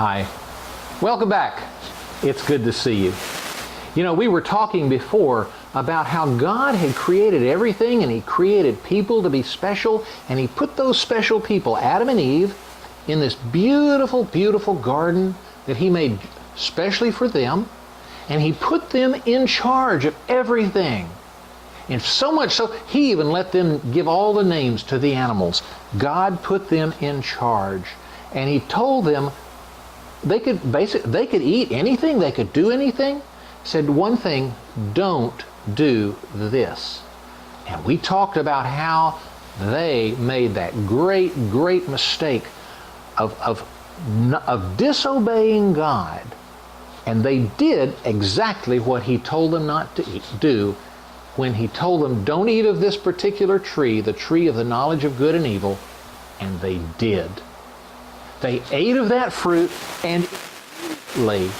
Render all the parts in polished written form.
Hi. Welcome back. It's good to see you. You know, we were talking before about how God had created everything, and He created people to be special, and He put those special people, Adam and Eve, in this beautiful, beautiful garden that He made specially for them, and He put them in charge of everything. And so much so, He even let them give all the names to the animals. God put them in charge, and He told them they could eat anything, they could do anything. Said one thing, don't do this. And we talked about how they made that great, great mistake of disobeying God. And they did exactly what He told them not to do when He told them, don't eat of this particular tree, the tree of the knowledge of good and evil. And they did. They ate of that fruit, and immediately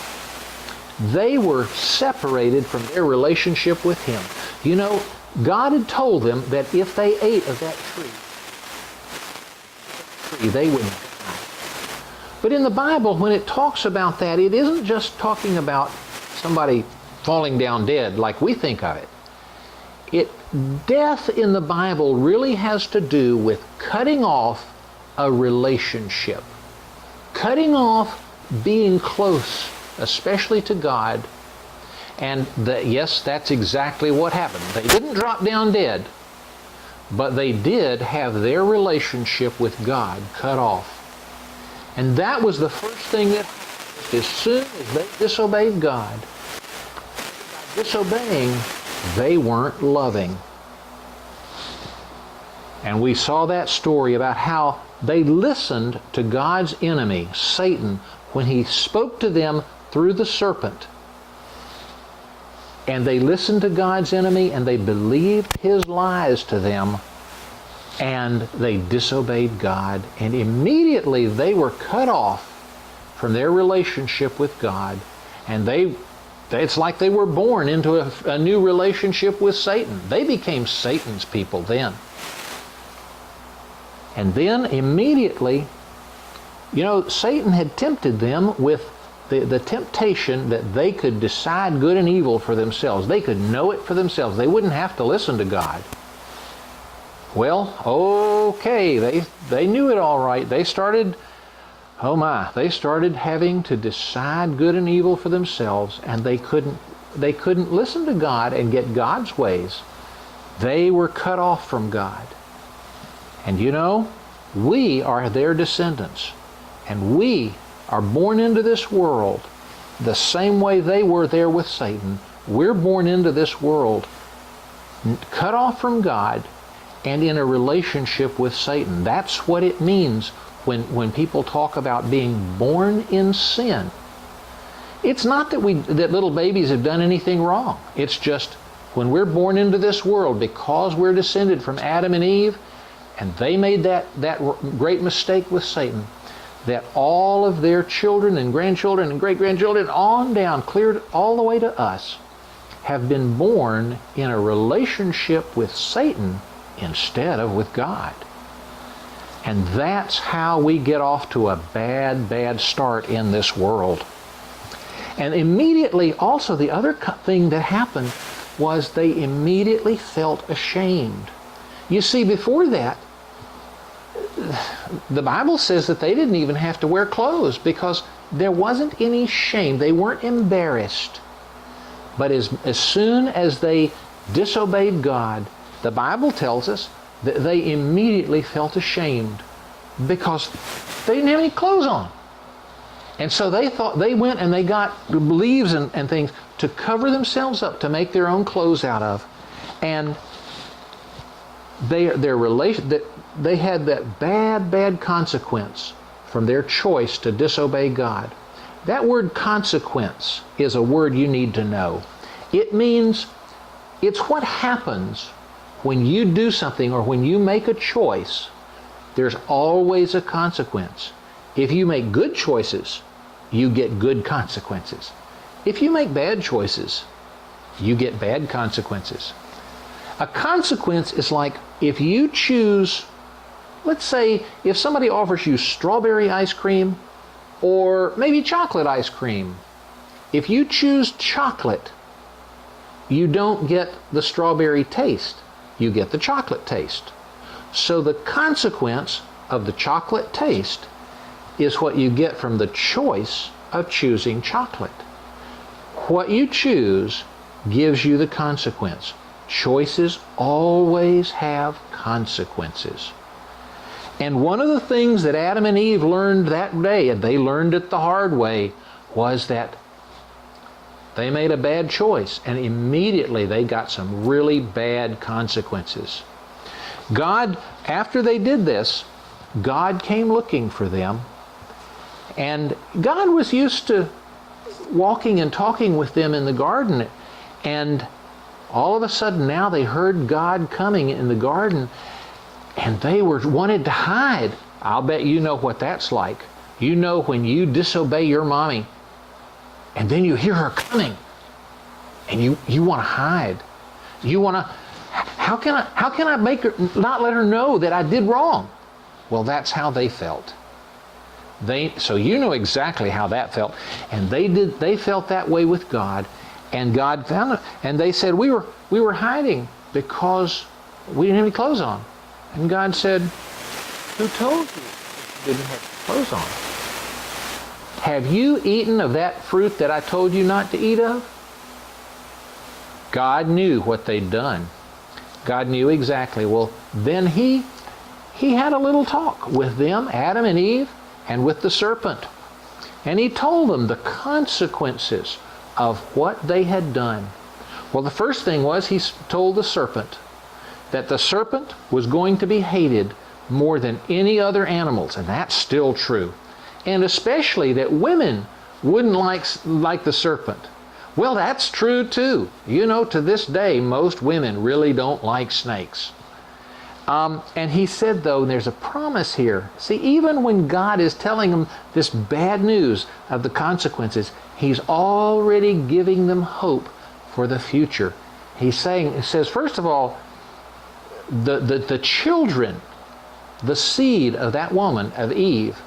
they were separated from their relationship with Him. You know, God had told them that if they ate of that tree, they would die. But in the Bible, when it talks about that, it isn't just talking about somebody falling down dead like we think of it. Death in the Bible really has to do with cutting off a relationship. Cutting off being close, especially to God. And yes, that's exactly what happened. They didn't drop down dead, but they did have their relationship with God cut off. And that was the first thing that happened. As soon as they disobeyed God, by disobeying, they weren't loving. And we saw that story about how they listened to God's enemy, Satan, when he spoke to them through the serpent. And they listened to God's enemy, and they believed his lies to them, and they disobeyed God. And immediately they were cut off from their relationship with God. And it's like they were born into a new relationship with Satan. They became Satan's people then. And then immediately, you know, Satan had tempted them with the temptation that they could decide good and evil for themselves. They could know it for themselves. They wouldn't have to listen to God. Well, okay, they knew it all right. They started having to decide good and evil for themselves, and they couldn't listen to God and get God's ways. They were cut off from God. And you know, we are their descendants. And we are born into this world the same way they were there with Satan. We're born into this world cut off from God and in a relationship with Satan. That's what it means when people talk about being born in sin. It's not that little babies have done anything wrong. It's just when we're born into this world, because we're descended from Adam and Eve, and they made that great mistake with Satan, that all of their children and grandchildren and great-grandchildren on down, cleared all the way to us, have been born in a relationship with Satan instead of with God. And that's how we get off to a bad, bad start in this world. And immediately, also, the other thing that happened was they immediately felt ashamed. You see, before that, the Bible says that they didn't even have to wear clothes because there wasn't any shame. They weren't embarrassed. But as soon as they disobeyed God, the Bible tells us that they immediately felt ashamed because they didn't have any clothes on. And so they went and they got leaves and things to cover themselves up, to make their own clothes out of. And they had that bad consequence from their choice to disobey God. That word consequence is a word you need to know. It means it's what happens when you do something or when you make a choice. There's always a consequence. If you make good choices, you get good consequences. If you make bad choices, you get bad consequences. A consequence is like if you choose, let's say, if somebody offers you strawberry ice cream or maybe chocolate ice cream. If you choose chocolate, you don't get the strawberry taste. You get the chocolate taste. So the consequence of the chocolate taste is what you get from the choice of choosing chocolate. What you choose gives you the consequence. Choices always have consequences. And one of the things that Adam and Eve learned that day, and they learned it the hard way, was that they made a bad choice, and immediately they got some really bad consequences. God, after they did this, God came looking for them, and God was used to walking and talking with them in the garden, and all of a sudden now they heard God coming in the garden, and they wanted to hide. I'll bet you know what that's like. You know when you disobey your mommy, and then you hear her coming, and you want to hide. You want to, how can I make her, not let her know that I did wrong? Well, that's how they felt. So you know exactly how that felt. And they felt that way with God, and God found it. And they said, we were hiding because we didn't have any clothes on. And God said, who told you you didn't have clothes on? Have you eaten of that fruit that I told you not to eat of? God knew what they'd done. God knew exactly. Well, then he had a little talk with them, Adam and Eve, and with the serpent. And he told them the consequences of what they had done. Well, the first thing was he told the serpent that the serpent was going to be hated more than any other animals, and that's still true. And especially that women wouldn't like the serpent. Well, that's true too. You know, to this day, most women really don't like snakes. And he said, though, there's a promise here. See, even when God is telling them this bad news of the consequences, he's already giving them hope for the future. He says, first of all, the children, the seed of that woman, of Eve,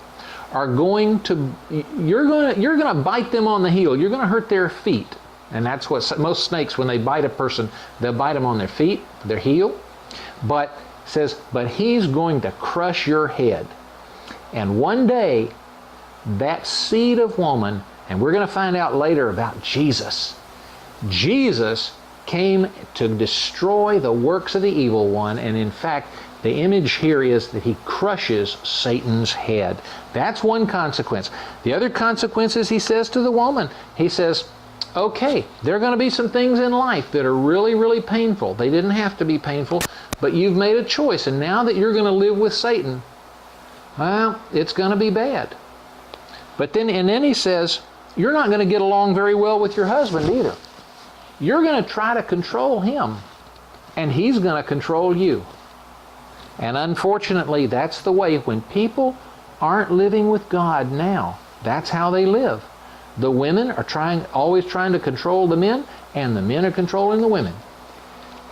are going to, you're going to bite them on the heel. You're going to hurt their feet. And that's what most snakes, when they bite a person, they'll bite them on their feet, their heel. But says, but he's going to crush your head. And one day, that seed of woman, and we're going to find out later about Jesus. Jesus came to destroy the works of the evil one, and in fact, the image here is that he crushes Satan's head. That's one consequence. The other consequences, he says to the woman, he says, okay, there are going to be some things in life that are really, really painful. They didn't have to be painful, but you've made a choice, and now that you're going to live with Satan, well, it's going to be bad. But then he says, you're not going to get along very well with your husband either. You're going to try to control him, and he's going to control you. And unfortunately, that's the way. When people aren't living with God now, that's how they live. The women are always trying to control the men, and the men are controlling the women.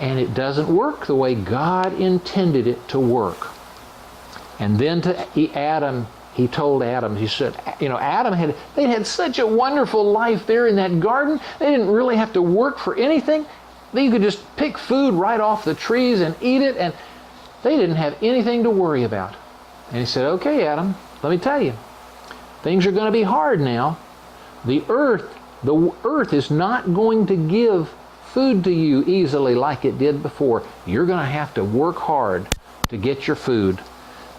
And it doesn't work the way God intended it to work. And then to Adam, he told Adam, he said, you know, they had such a wonderful life there in that garden. They didn't really have to work for anything. They could just pick food right off the trees and eat it, and they didn't have anything to worry about. And he said, okay, Adam, let me tell you, things are going to be hard now. The earth is not going to give food to you easily like it did before. You're going to have to work hard to get your food.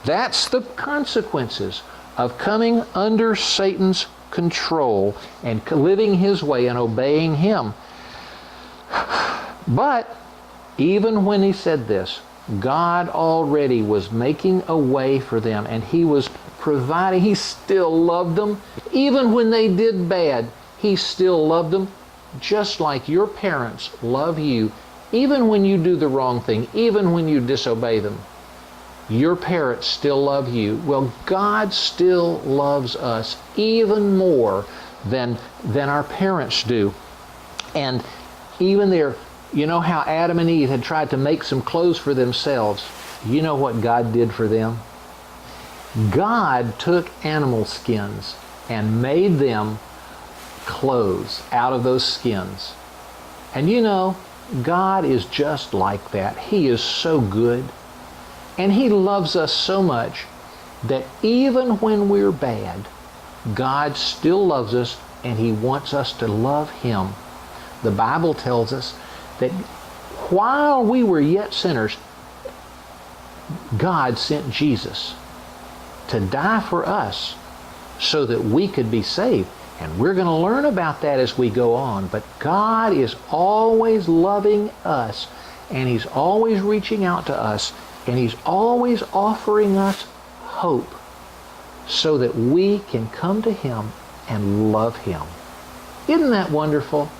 That's the consequences of coming under Satan's control and living his way and obeying him. But even when he said this, God already was making a way for them, and he was providing. He still loved them. Even when they did bad, he still loved them, just like your parents love you. Even when you do the wrong thing, even when you disobey them, your parents still love you. Well, God still loves us even more than our parents do. And even there, you know how Adam and Eve had tried to make some clothes for themselves? You know what God did for them? God took animal skins and made them clothes out of those skins. And you know, God is just like that. He is so good. And He loves us so much that even when we're bad, God still loves us and He wants us to love Him. The Bible tells us that while we were yet sinners, God sent Jesus to die for us so that we could be saved. And we're going to learn about that as we go on. But God is always loving us, and He's always reaching out to us, and He's always offering us hope so that we can come to Him and love Him. Isn't that wonderful?